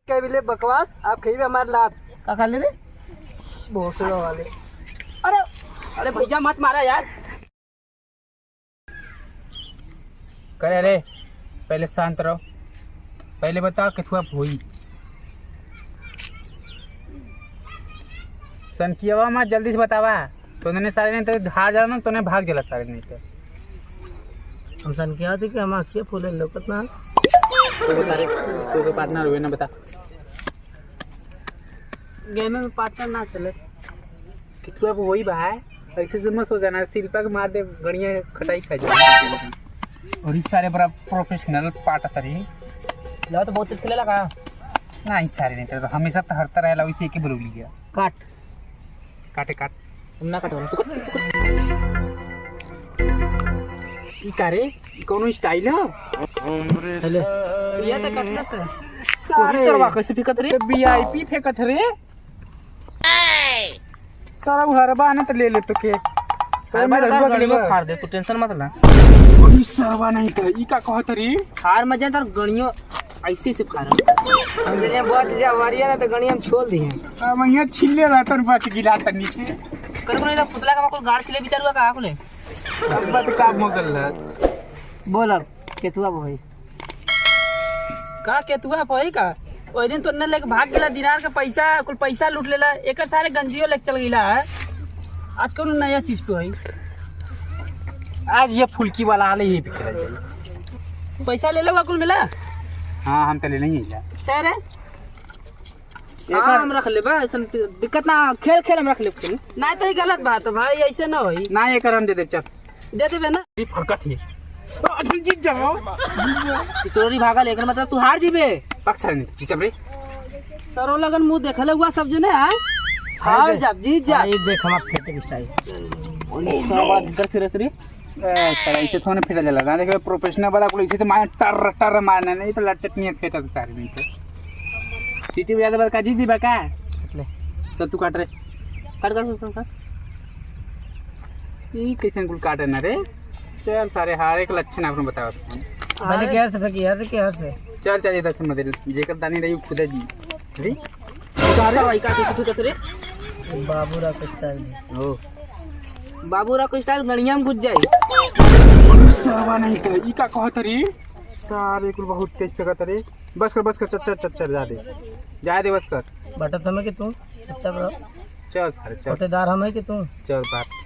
क्या मिले बकवास आप खाइए हमारे लात का खा ले रे भोसड़ों वाले। अरे अरे भैया मत मारा यार। करे रे पहले शांत रहो। पहले बताओ किथुआ भोई सन किया मत जल्दी से बतावा। तूने सारे नहीं तो हार जा ना तूने भाग जला सारे नहीं तो हम सन क्या थी कि हम आखिए फूले लोकत ना तो बता रे तू पार्टनर हुए ना बता। गेम में पार्टनर ना चले किथुआ वही भाई ऐसे से मत हो जाना शिल्पा के मार दे गड़िया खटाई खा जाए और इस सारे बड़ा प्रोफेशनल पार्ट करी लो तो बहुत खेले लगा ना इस सारे नहीं तो हमेशा तो हरता रहेला वैसे एक ही बोल लिया काट काटे काट तुम ना काटो तू ई कारे ई कोनो स्टाइल है हेले ये तो कटना से सारे सरवा कैसे फिकत रे वीआईपी फेंकत रे सारा हरबा ना तो ले ले तो के हर बार गणी में फाड़ दे तू टेंशन मत ले। ओही सरवा नहीं तो ई का कहत रे हार मजा तर गणियों ऐसे से फाड़ हम गणिया बच जा वारिया ना तो गणिया हम छोड़ दी हैं अब यहाँ छिल्ले रहता बच गिला त नीचे कर को नहीं फुसला का कोई गाड़ से ले बिचारुआ का आकुले अब बात का मोगल है बोल अब केतुआ भाई का केतुआ भाई का ओइ दिन तो न लेके भाग गेला दिनार का पैसा कुल पैसा लूट लेला एकर सारे गंजियो लेके चल गेला है। आज कौन नया चीज पे है आज ये फुलकी वाला आले ये बिकरा जाए पैसा ले लो कुल मिला हां हम तो ले लेंगे तेरे हाँ हम रख ले बा ऐसा दिक्कत ना खेल खेल हम रख ले ना तो ये गलत बात है भाई ऐसे ना होई ना ये करम दे दे चल दे देबे ना ये फरकत है आज जीत जाओ तोरी भागा लेकर मतलब तू हार जीबे पक्ष नहीं जीतब रे सरो लगन मुंह देखले हुआ सब जने हां हार जा जीत जा ये देख हम फेटे स्टाइल सब बात इधर फिर रे चल ऐसे थोने फेटा जला ना देखो प्रोफेशनल वाला को ऐसे तो मार टर टर मारना नहीं तो लट चटनी फेटा तो सारी नहीं तो सिटी ज्यादा बात का जी जी बका ले चल तू काट रे काट ई कैसे कुल काटे ना रे चल सारे हार एक लक्षण आपने बताओ पहले के से फेंकी यार के से चल चल इधर से मत जेकर दानी रही खुद जी रे सारे भाई का तू रे बाबूरा का स्टाइल ओ बाबूरा को स्टाइल गणिया में घुस जाए सरवा नहीं तो ई का कहत रे सारे कुल बहुत तेज फेंकत रे बस कर चल जा दे बस कर बटा तुम्हें कि तू अच्छा ब्रो चल सारे चल पटेदार हम है कि तू चल बात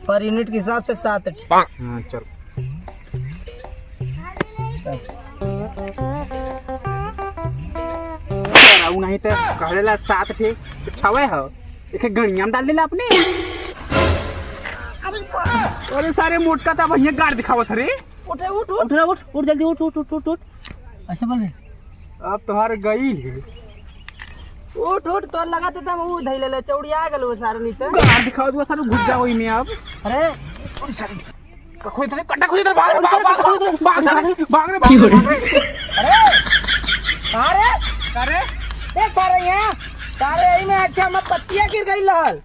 पर यूनिट के हिसाब से 7 हां चल आऊ नहीं तो कहलेला 7 थे तो 6 है एक गणिया में डाल देला अपने अरे सारे मोटका था भैया गाड़ दिखावत रे उठ जल्दी उठ ऐसे बोल अब तुम्हारे गई उठ तो लगाते था वो धैले ले चौड़िया गेल वो सारे नीचे गाड़ दिखावत वो सारे घुस जाओ में अब अरे कोई इतने कट्टा खोज इधर भाग रे अरे अरे देख सारे यहाँ सारे यही में अच्छा मत पत्तियां गिर गई लहल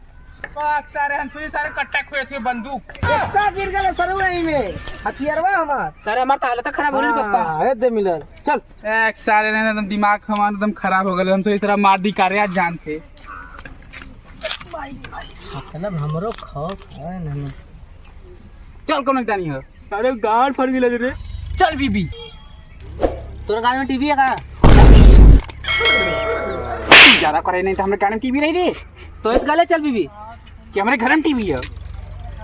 पाक सारे हंसुई सारे कट्टा खोए थे बंदूक इसका गिर गया सर यही में हथियारवा हमार सारे हमार तो हालत खराब हो रही पापा अरे दे मिलल चल एक सारे ने एकदम दिमाग हमारा एकदम खराब हो गए हम इस तरह मार दी कार्य आज जान थे मतलब हमरो खौफ है ना चल कौन दानी हो सारे गाड़ फड़ गए रे चल बीबी तोरा गाड़ी में टीवी है का ज्यादा करे नहीं तो हमारे गाड़ी में टीवी रही रे तो इस गाले चल बीबी कि हमारे घर में टीवी है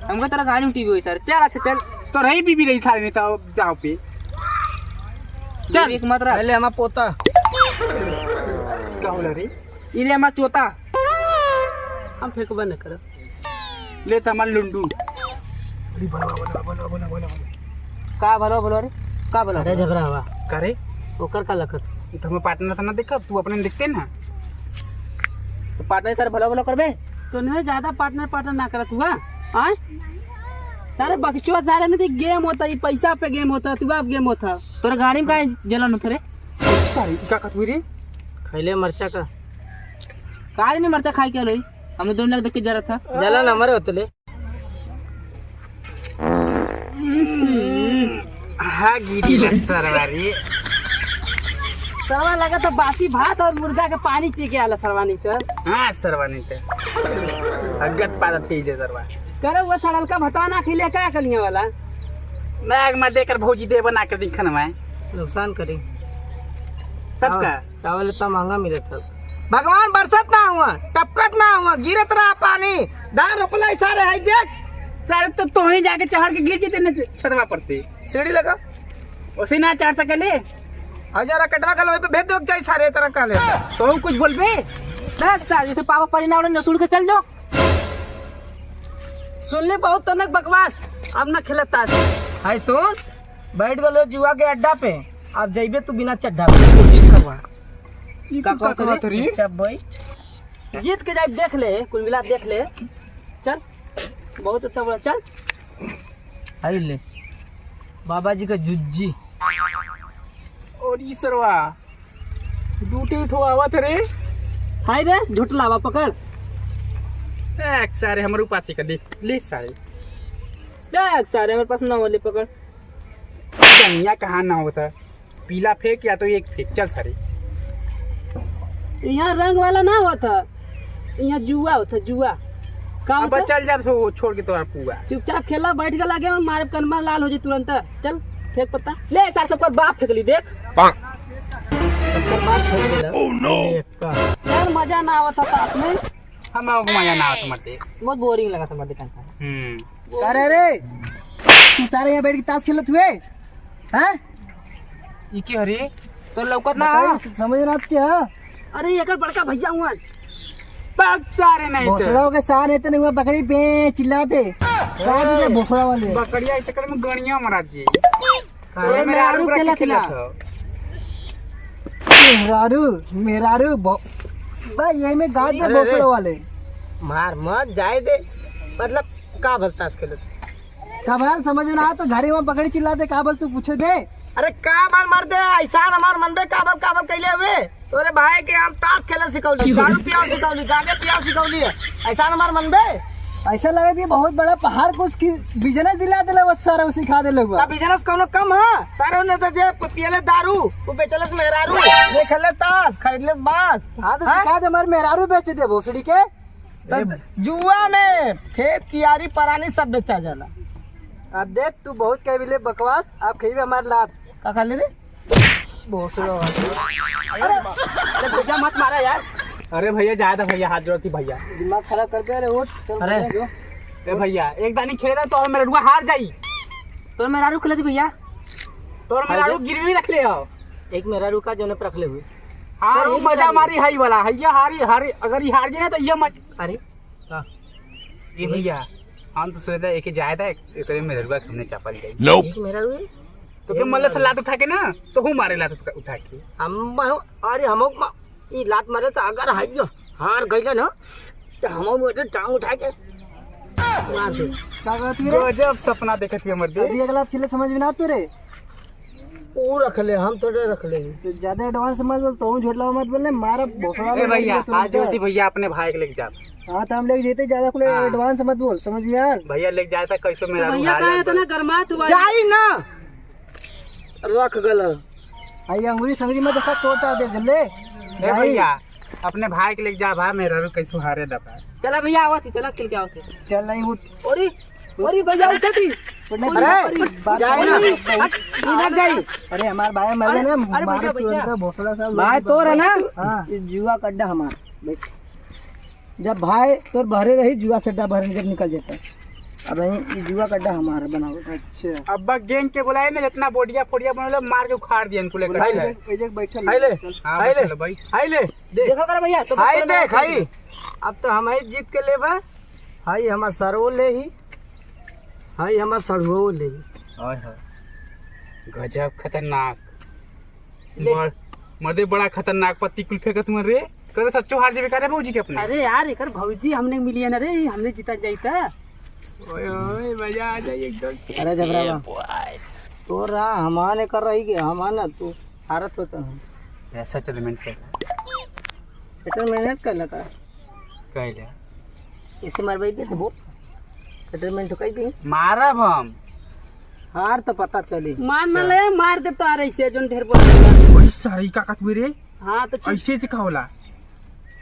हमको तेरा गाड़ी में टीवी हुई सर चल अच्छा चल तो रही बीबी रही सारे नहीं तो जाओ पे चल एक मात्रा पहले हमारा पोता क्या बोला रे इले हमारा चोता हम फेंकबा न कर ले तो हमारे लुंडू का भलो भलो रे का भलो अरे झगड़ा हुआ करे ओकर का लखत तो हमें पार्टनर था ना देखा तू अपने देखते ना तो पार्टनर सर भलो भलो करबे तो नहीं ज्यादा पार्टनर ना करत हुआ आय सारे बक्चो सारे नहीं गेम होता ये पैसा पे गेम होता तू आप गेम होता तोरा गाड़ी में काहे जलन होता रे सारी का कथवी रे खैले मरचा का काहे नहीं मरचा खाई के लई हमने दोनों देख के जरा था जलन हमारे होतले हाँ गिरी सरवारी सरवा लगा तो बासी भात और मुर्गा के पानी पी के आला सरवा नहीं तो। हाँ सरवा नहीं थे अगत पादा तेज है सरवा। करे वो सड़ल का भटवा ना खिले क्या कलिया वाला बैग में देकर भौजी दे बना कर दिखन में नुकसान करी सबका। चावल इतना महंगा मिले था। भगवान बरसत ना हुआ, टपकत ना हुआ, गिरत रहा पानी, धान रोपला सारे है देख। सारे तो ही जाके चढ़ के गिर जेते न छतवा पर से सीढ़ी लगा उसे ना चढ़ सकले। हजार कटवा का लोहे पे भेज दो जाए सारे तरह का ले। तो कुछ बोलबे जैसे पापा परिना उड़े नसूल के चल जाओ। सुन ले बहुत तनक बकवास अब ना खेलता हाय सुन, बैठ गलो जुआ के अड्डा पे, अब जाइबे तू बिना चड्ढा पे। का करत रे चुपचाप बैठ। जीत के जाए देख ले कुल मिला देख ले चल बहुत अच्छा बड़ा चल। हाय ले बाबा जी का जुज्जी और ई सरवा डूटी ठो आवत रे। हाय रे झूठ लावा पकड़ एक सारे हमर उपासी का देख ले सारे देख सारे मेरे पास ना वाले पकड़। दुनिया कहाँ ना होता पीला फेंक या तो एक फेंक चल सारे। यहाँ रंग वाला ना होता यहाँ जुआ होता जुआ का अब होता? चल जा तो छोड़ के तोरा पुआ। चुपचाप खेला बैठ के लगे मारे कनमा लाल हो जाए तुरंत। चल फेंक पत्ता ले सार सबका बाप फेंक ली देख सबका बात हो गया। यार मजा ना आवता साथ में हम मजा ना आवत मरते। बहुत बोरिंग लगा था मर्दे का। अरे रे तू सारे यहाँ बैठ के ताश खेलत हुए हैं? ई के हरी तो लौकत ना समझ रहा क्या? अरे एकर बड़का भैया हुआ पग सारे नहीं तो भोसड़ा के सार रहते नहीं हुआ बकरी पे चिल्लाते काट दिया भोसड़ा वाले। बकरिया के चक्कर में गणिया मरा जी। अरे मेरे आलू के रख के लखना। मेरारू भाई यही में गाड़ दे भोसड़ा वाले। मार मत जाए दे मतलब का भल ताश खेलत कबाल समझ ना तो घरे में बकरी चिल्लाते काबल तू पूछे दे। अरे का बाल मार दे ऐसा हमार मन में काबल काबल कैले हुए तोरे भाई के हम ताश खेले सिखौली दारू पिया सिखौली गाने पिया सिखौली ऐसा हमार मन में ऐसा लगा कि बहुत बड़ा पहाड़ को उसकी बिजनेस दिला दिला बस सारा सिखा दे लोग बिजनेस कोनो कम है सारे ने तो जे पियले दारू तू बेचलस मेहरारू ये खेले ताश खरीदले बांस। हां तो सिखा दे हमार मेहरारू बेच दे भोसड़ी के जुआ में खेत कियारी परानी सब बेचा जाला। अब देख तू बहुत कहबिले बकवास आप खइबे हमार लात का खा ले रे भोसड़ा। अरे भैया मत मारा यार। अरे भैया ज्यादा भैया हाथ जोड़ती भैया दिमाग खराब कर पे रे उठ चल अरे ए भैया एक दानी खेला तो मेरा रुआ हार जाई। तो मेरा रुक ले भैया तोर मेरा रु गिरवी रख ले हो एक मेरा रुका जोने पर रख ले हुए। हां वो मजा मारी हाई वाला हैया हारी हारी अगर ये हार जाए तो ये मत। अरे का ए भैया हम तो सोचदा एक जाए था एक मेरा रुआ हमने चापल जाई एक मेरा रुए तो के मल्ल से लात उठा के ना तो हूं मारे लात उठा के हम अरे हम ई लात मारे तो अगर हाइयो हार गइले ना तो हम मोटे टांग उठा के मार दे का कहत रे गजब सपना देखत के मर दे। अभी अगला खेले समझ में ना आते रे ओ रख ले हम थोड़े रख ले तो ज्यादा एडवांस समझ बोल तो झोटला मत बोलने मारा भोसड़ा ए भैया आज जोती भैया अपने भाई के लेके जा। हां तो हम लेके जेते ज्यादा खुले एडवांस मत बोल समझ में यार भैया लेके जाए था कैसे मेरा भैया हार कहा जाए। था ना गरमात हुआ जाई ना रख गल आई अंगूरी संगरी में देखा तोड़ता दे जल्ले ए भैया अपने भाई के लेके जा भाई मेरा रू कैसे हारे दबा। चला भैया आवत चला खेल के आवत चल नहीं उठ अरे अरे भैया उठती अरे जाए ना इधर जाई। अरे हमार भाई मर गए ना अरे मार भैया, भैया। तुरंत भोसड़ा साहब भाई तोर है ना हां जुआ कड्डा हमार देख जब भाई तोर भरे रही जुआ सड्डा भरे जब निकल जाता अब ये जुआ कड्डा हमारा बनाओ। अच्छा अब गैंग के बुलाए ना जितना बोडिया फोडिया बनले मार के उखाड़ दिया इनको लेकर भाई ले बैठल हाय ले चल। हाय ले भाई हाय ले देख देखो कर भैया तो हाय देख हाय अब तो हम ही जीत के लेबा हाय हमार सरवो ले ही हाय हमार सरवो ले ही हाय हाय गजब खतरनाक मर्दे बड़ा खतरनाक पत्ती कुल फेंकत मर रे करे सच्चो हार जेबे करे भौजी के अपने। अरे यार एकर भौजी हमने मिली है ना रे हमने जीता जाईता। ओए ओए मजा आ जाए एकदम। अरे जबरावा तो रहा हमारे कर रही के हमारा तू हारत होता है ऐसा सेटलमेंट कर सेटलमेंट कर लगा हार तो पता चली। मार न ले, मार दे तो आ रही से जोन ढेर बोल। ओए सारी का का तू रे हाँ तो चुप। ऐसे से का होला?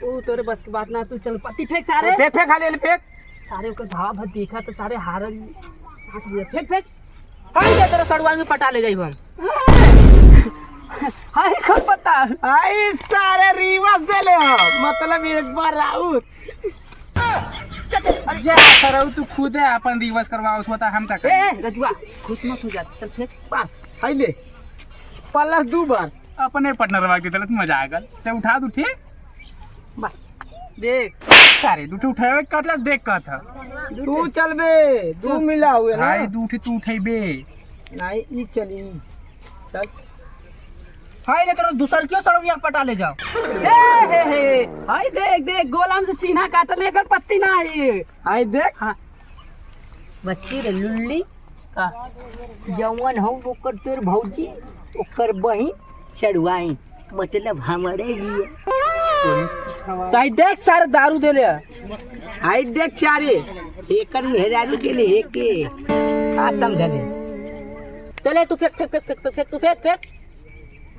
ओ तोरे बस की बात ना, तू चल पत्ती फेंक सारे। फेंक फेंक खाली फेंक। सारे ओकर भाव भर देखा तो सारे हार फेंक फेंक। हाय दे तेरा सड़ुआ में पटा ले जाई हम। हाय खप पत्ता। आई सारे रिवर्स दे ले हम, मतलब एक बार आउट। जा करो तू खुद है अपन रिवर्स करवाओ उसको हम का ए रजुआ खुश मत हो जा, चल फेंक बार हाय ले प्लस 2 बार अपने पार्टनर वाके तलत मजा आ गल। चल उठा दू ठीक बस देख सारे दूठे उठावे कतला देख का था। तू चल बे 2 मिला हुए ना। हाय दूठे तू उठेबे नहीं ई चली चल। हाय ले तेरा दूसर क्यों सड़ुआ पटा ले जाओ। ए हे हाय देख देख गोलाम से चीन्हा काट ले, एकर पत्ती ना है। हाय देख हाँ बच्ची रे लुल्ली का जवन हो ओकर तोर भौजी ओकर बहिन चढ़वाई, मतलब हमारे लिए। ताई देख सारे दारू दे ले। हाय देख चारे एकर मेहरारू के लिए एके का समझले। चले तू फेंक फेंक फेंक फेंक फेंक तू फेंक फेंक।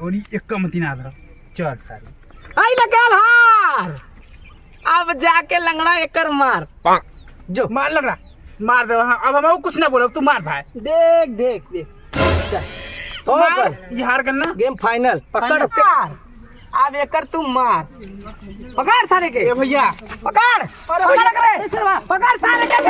और एक कम तीन आदर चल सारे आई लगल हार, अब जाके लंगड़ा एकर मार जो मार लग रहा मार दे। हाँ, अब हम कुछ ना बोलो, तू मार भाई। देख देख देख चल। तो मार ये हार करना गेम फाइनल पकड़ फाइनल। अब एकर तू मार, पकड़ सारे के ए भैया पकड़। पकड़ सारे के। पकड़ सारे के।